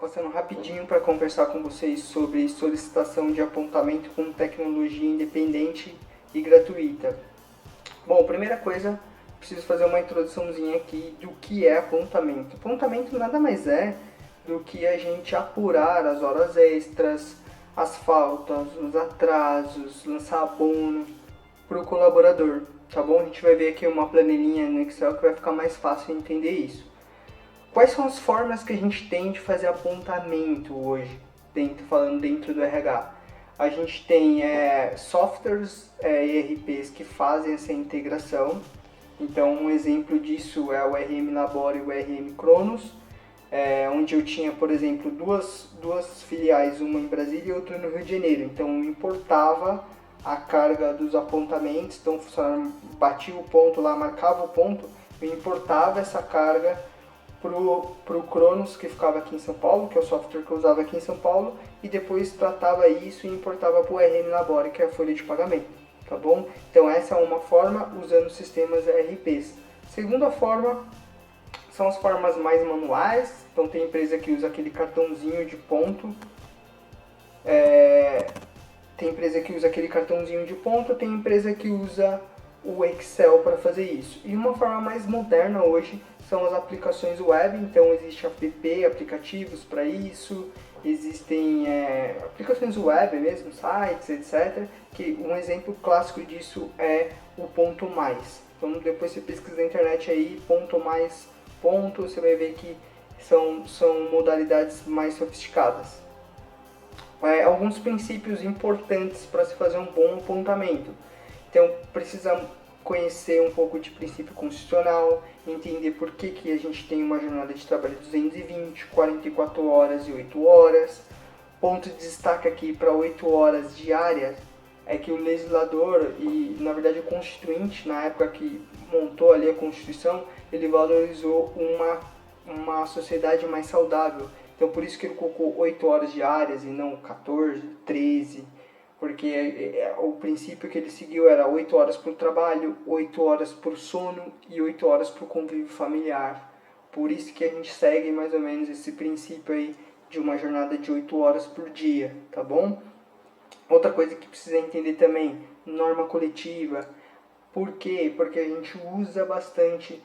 passando rapidinho para conversar com vocês sobre solicitação de apontamento com tecnologia independente e gratuita. Bom, primeira coisa, preciso fazer uma introduçãozinha aqui do que é apontamento. Apontamento nada mais é do que a gente apurar as horas extras, as faltas, os atrasos, lançar abono para o colaborador, tá bom? A gente vai ver aqui uma planilhinha no Excel que vai ficar mais fácil entender isso. Quais são as formas que a gente tem de fazer apontamento hoje, falando dentro do RH? A gente tem softwares ERPs que fazem essa integração. Então, um exemplo disso é o RM Labora e o RM Cronos, onde eu tinha, por exemplo, duas filiais, uma em Brasília e outra no Rio de Janeiro. Então, eu importava a carga dos apontamentos, então o funcionário batia o ponto lá, marcava o ponto, eu importava essa carga pro Cronos, que ficava aqui em São Paulo, que é o software que eu usava aqui em São Paulo, e depois tratava isso e importava para o RM Labora, que é a folha de pagamento, tá bom? Então essa é uma forma usando sistemas ERPs. Segunda forma são as formas mais manuais. Então tem empresa que usa aquele cartãozinho de ponto, tem empresa que usa aquele cartãozinho de ponto, tem empresa que usa o Excel para fazer isso. E uma forma mais moderna hoje são as aplicações web. Então existe aplicativos para isso, existem aplicações web mesmo, sites, etc. Que um exemplo clássico disso é o Ponto Mais. Então depois você pesquisa na internet aí, Ponto Mais, você vai ver que são modalidades mais sofisticadas. Alguns princípios importantes para se fazer um bom apontamento. Então precisa conhecer um pouco de princípio constitucional, entender por que a gente tem uma jornada de trabalho de 220, 44 horas e 8 horas. Ponto de destaque aqui para 8 horas diárias é que o legislador e, na verdade, o constituinte, na época que montou ali a Constituição, ele valorizou uma sociedade mais saudável. Então por isso que ele colocou 8 horas diárias e não 14, 13, porque o princípio que ele seguiu era 8 horas para o trabalho, 8 horas para o sono e 8 horas para o convívio familiar. Por isso que a gente segue mais ou menos esse princípio aí de uma jornada de 8 horas por dia, tá bom? Outra coisa que precisa entender também, norma coletiva. Por quê? Porque a gente usa bastante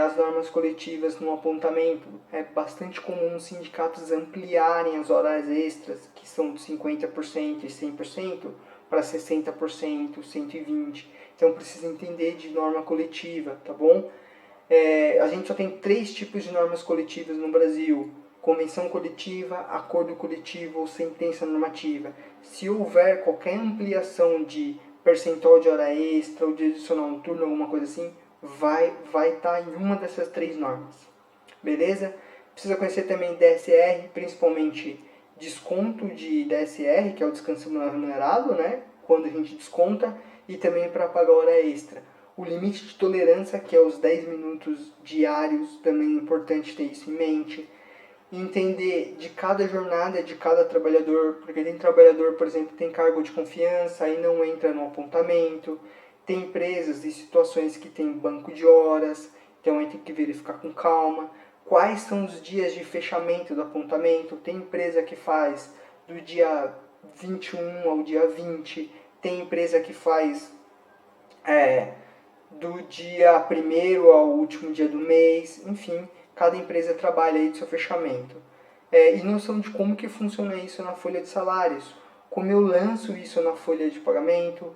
as normas coletivas no apontamento. É bastante comum os sindicatos ampliarem as horas extras, que são de 50% e 100%, para 60%, 120%. Então precisa entender de norma coletiva, tá bom? A gente só tem 3 tipos de normas coletivas no Brasil: convenção coletiva, acordo coletivo ou sentença normativa. Se houver qualquer ampliação de percentual de hora extra ou de adicional noturno, alguma coisa assim, vai estar em uma dessas 3 normas. Beleza? Precisa conhecer também DSR, principalmente desconto de DSR, que é o descanso não remunerado, né? Quando a gente desconta, e também para pagar hora extra. O limite de tolerância, que é os 10 minutos diários, também é importante ter isso em mente. Entender de cada jornada de cada trabalhador, porque tem trabalhador, por exemplo, que tem cargo de confiança e não entra no apontamento. Tem empresas e situações que tem banco de horas, então aí tem que verificar com calma. Quais são os dias de fechamento do apontamento? Tem empresa que faz do dia 21 ao dia 20, tem empresa que faz do dia 1º ao último dia do mês, enfim, cada empresa trabalha aí do seu fechamento. E noção de como que funciona isso na folha de salários, como eu lanço isso na folha de pagamento,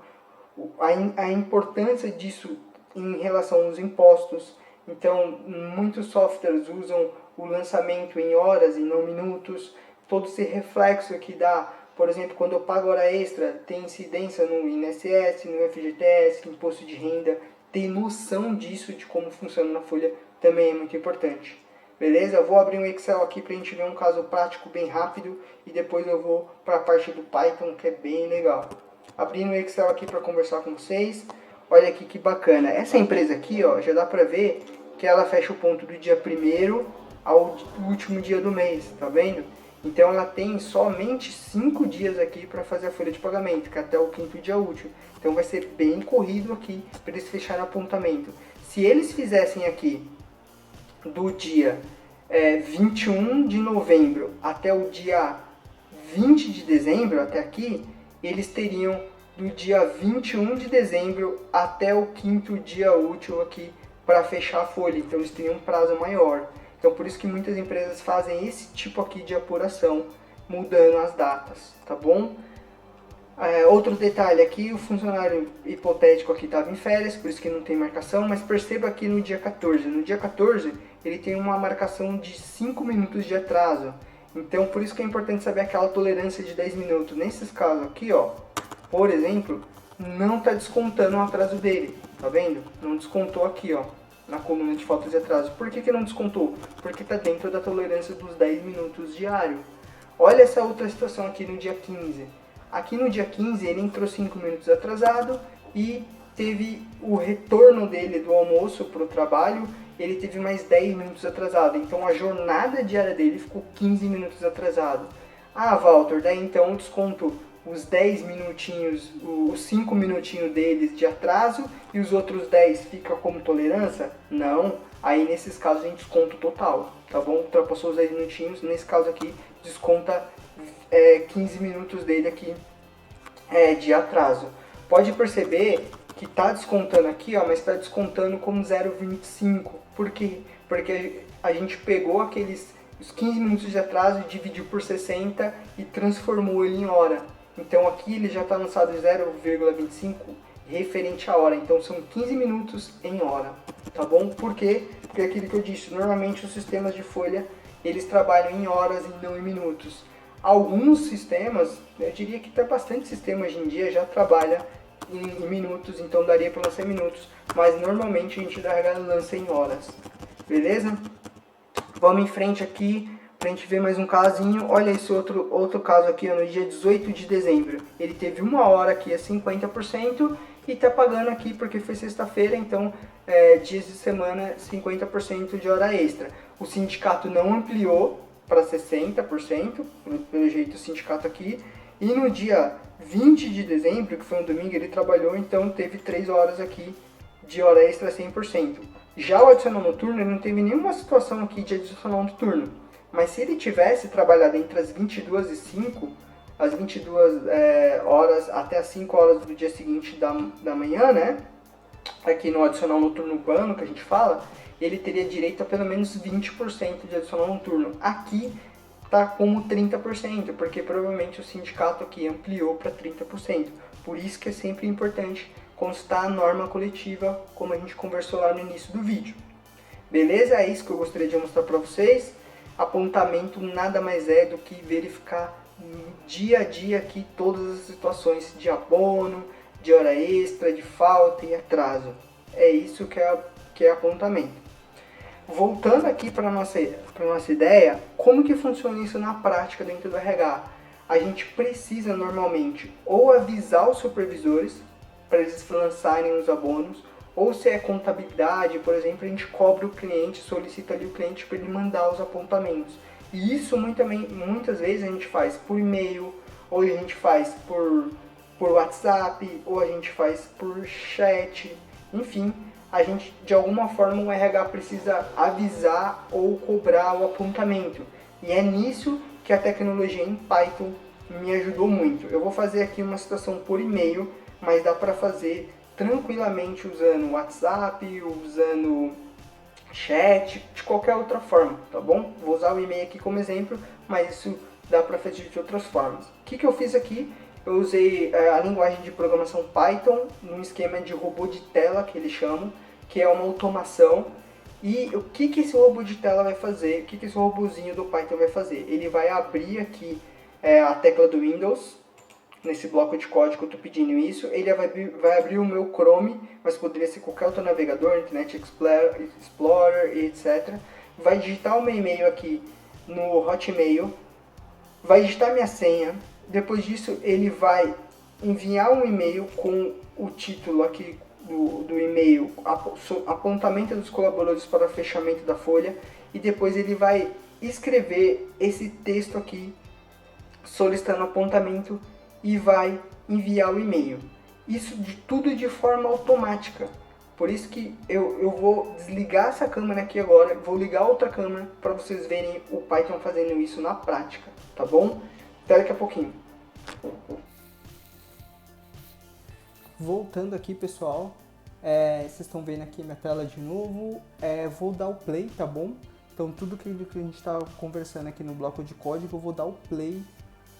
a importância disso em relação aos impostos. Então, muitos softwares usam o lançamento em horas e não minutos. Todo esse reflexo que dá, por exemplo, quando eu pago hora extra, tem incidência no INSS, no FGTS, no imposto de renda. Ter noção disso, de como funciona na folha, também é muito importante. Beleza? Eu vou abrir um Excel aqui para a gente ver um caso prático bem rápido e depois eu vou para a parte do Python, que é bem legal. Abrindo o Excel aqui para conversar com vocês. Olha aqui que bacana. Essa empresa aqui, ó, já dá para ver que ela fecha o ponto do dia 1º ao último dia do mês, tá vendo? Então ela tem somente 5 dias aqui para fazer a folha de pagamento, que é até o 5º dia útil. Então vai ser bem corrido aqui para eles fecharem o apontamento. Se eles fizessem aqui do dia 21 de novembro até o dia 20 de dezembro, até aqui, eles teriam do dia 21 de dezembro até o quinto dia útil aqui para fechar a folha. Então eles teriam um prazo maior. Então por isso que muitas empresas fazem esse tipo aqui de apuração, mudando as datas, tá bom? Outro detalhe aqui, o funcionário hipotético aqui estava em férias, por isso que não tem marcação, mas perceba aqui no dia 14. No dia 14 ele tem uma marcação de 5 minutos de atraso. Então por isso que é importante saber aquela tolerância de 10 minutos. Nesses casos aqui, ó, por exemplo, não está descontando o atraso dele, tá vendo? Não descontou aqui, ó, na coluna de faltas de atraso. Por que não descontou? Porque está dentro da tolerância dos 10 minutos diário. Olha essa outra situação aqui no dia 15. Aqui no dia 15 ele entrou 5 minutos atrasado e teve o retorno dele do almoço para o trabalho, ele teve mais 10 minutos atrasado. Então a jornada diária dele ficou 15 minutos atrasado. Ah, Walter, daí então eu desconto os 10 minutinhos, os 5 minutinhos deles de atraso e os outros 10 fica como tolerância? Não, aí nesses casos a gente desconta o total, tá bom? Ultrapassou os 10 minutinhos, nesse caso aqui desconta 15 minutos dele aqui de atraso. Pode perceber que está descontando aqui, ó, mas está descontando como 0,25. Por quê? Porque a gente pegou os 15 minutos de atraso e dividiu por 60 e transformou ele em hora. Então aqui ele já está lançado 0,25 referente à hora. Então são 15 minutos em hora, tá bom? Por quê? Porque é aquilo que eu disse, normalmente os sistemas de folha eles trabalham em horas e não em minutos. Alguns sistemas, eu diria que até bastante sistema hoje em dia já trabalha em minutos, então daria para lançar em minutos, mas normalmente a gente lança em horas, beleza? Vamos em frente aqui para a gente ver mais um casinho. Olha esse outro caso aqui, ó, no dia 18 de dezembro. Ele teve uma hora aqui a 50% e está pagando aqui porque foi sexta-feira, então dias de semana 50% de hora extra. O sindicato não ampliou para 60%, pelo jeito o sindicato aqui, e no dia 20 de dezembro, que foi um domingo, ele trabalhou, então teve 3 horas aqui de hora extra 100%. Já o adicional noturno, ele não teve nenhuma situação aqui de adicional noturno, mas se ele tivesse trabalhado entre as 22 e 5, as 22 horas até as 5 horas do dia seguinte da manhã, né, aqui no adicional noturno urbano que a gente fala, ele teria direito a pelo menos 20% de adicional noturno. Aqui está como 30%, porque provavelmente o sindicato aqui ampliou para 30%. Por isso que é sempre importante constar a norma coletiva, como a gente conversou lá no início do vídeo. Beleza? É isso que eu gostaria de mostrar para vocês. Apontamento nada mais é do que verificar dia a dia aqui todas as situações de abono, de hora extra, de falta e atraso. É isso que é apontamento. Voltando aqui para a nossa ideia, como que funciona isso na prática dentro do RH? A gente precisa normalmente ou avisar os supervisores para eles lançarem os abonos, ou se é contabilidade, por exemplo, a gente cobra o cliente, solicita ali o cliente para ele mandar os apontamentos. E isso muitas vezes a gente faz por e-mail, ou a gente faz por WhatsApp, ou a gente faz por chat, enfim. A gente, de alguma forma, o RH precisa avisar ou cobrar o apontamento. E é nisso que a tecnologia em Python me ajudou muito. Eu vou fazer aqui uma situação por e-mail, mas dá para fazer tranquilamente usando WhatsApp, usando chat, de qualquer outra forma, tá bom? Vou usar o e-mail aqui como exemplo, mas isso dá para fazer de outras formas. O que eu fiz aqui? Eu usei a linguagem de programação Python num esquema de robô de tela, que eles chamam, que é uma automação. E o que esse robô de tela vai fazer? O que esse robôzinho do Python vai fazer? Ele vai abrir aqui a tecla do Windows, nesse bloco de código que eu estou pedindo isso. Ele vai abrir o meu Chrome, mas poderia ser qualquer outro navegador, Internet Explorer, etc. Vai digitar o meu e-mail aqui no Hotmail, vai digitar minha senha. Depois disso, ele vai enviar um e-mail com o título aqui do e-mail, apontamento dos colaboradores para fechamento da folha, e depois ele vai escrever esse texto aqui, solicitando apontamento, e vai enviar o e-mail. Isso tudo de forma automática. Por isso que eu vou desligar essa câmera aqui agora, vou ligar outra câmera para vocês verem o Python fazendo isso na prática, tá bom? Até daqui a pouquinho. Voltando aqui, pessoal, vocês estão vendo aqui minha tela de novo, vou dar o play, tá bom? Então tudo que a gente está conversando aqui no bloco de código, eu vou dar o play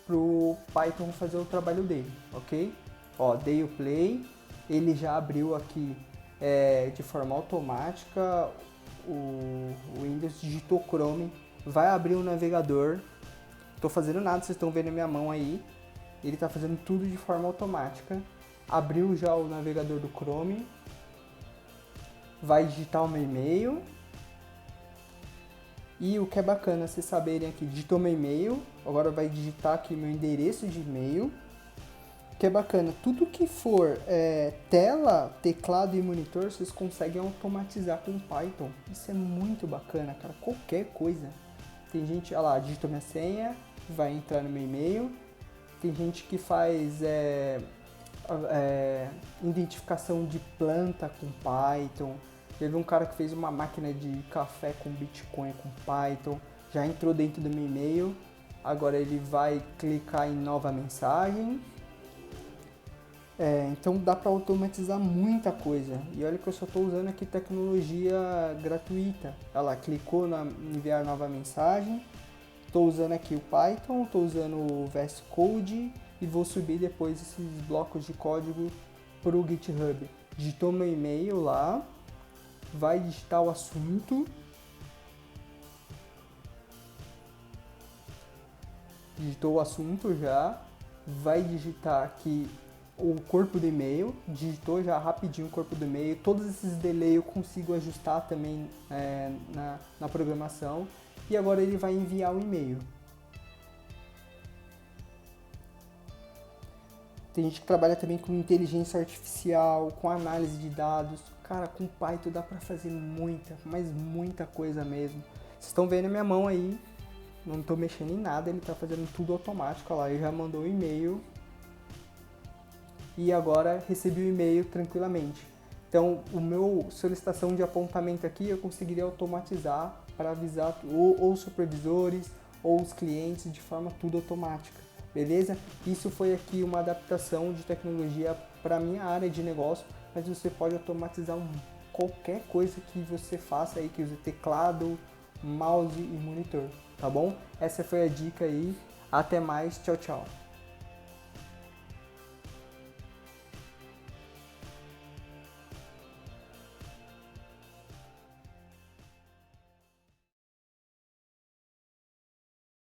pro Python fazer o trabalho dele, ok? Ó, dei o play, ele já abriu aqui de forma automática, o Windows digitou Chrome, vai abrir o navegador, tô fazendo nada, vocês estão vendo a minha mão aí, ele está fazendo tudo de forma automática, abriu já o navegador do Chrome, vai digitar o meu e-mail, e o que é bacana vocês saberem aqui, digitou meu e-mail, agora vai digitar aqui meu endereço de e-mail. O que é bacana, tudo que for tela, teclado e monitor, vocês conseguem automatizar com Python. Isso é muito bacana, cara, qualquer coisa. Tem gente, olha lá, digitou minha senha, vai entrar no meu e-mail. Tem gente que faz identificação de planta com Python. Teve um cara que fez uma máquina de café com Bitcoin com Python, já entrou dentro do meu e-mail, agora ele vai clicar em nova mensagem. Então dá para automatizar muita coisa. E olha que eu só estou usando aqui tecnologia gratuita. Olha lá, clicou na enviar nova mensagem. Estou usando aqui o Python, estou usando o VS Code e vou subir depois esses blocos de código para o GitHub. Digitou meu e-mail lá. Vai digitar o assunto, digitou o assunto já, vai digitar aqui o corpo do e-mail, digitou já rapidinho o corpo do e-mail, todos esses delay eu consigo ajustar também na programação, e agora ele vai enviar o e-mail. Tem gente que trabalha também com inteligência artificial, com análise de dados. Cara, com Python dá pra fazer muita, mas muita coisa mesmo. Vocês estão vendo a minha mão aí, não tô mexendo em nada, ele tá fazendo tudo automático. Olha lá, ele já mandou o e-mail e agora recebi o e-mail tranquilamente. Então, o meu solicitação de apontamento aqui eu conseguiria automatizar para avisar ou os supervisores ou os clientes de forma tudo automática. Beleza? Isso foi aqui uma adaptação de tecnologia para a minha área de negócio, mas você pode automatizar qualquer coisa que você faça aí, que use teclado, mouse e monitor, tá bom? Essa foi a dica aí. Até mais, tchau, tchau.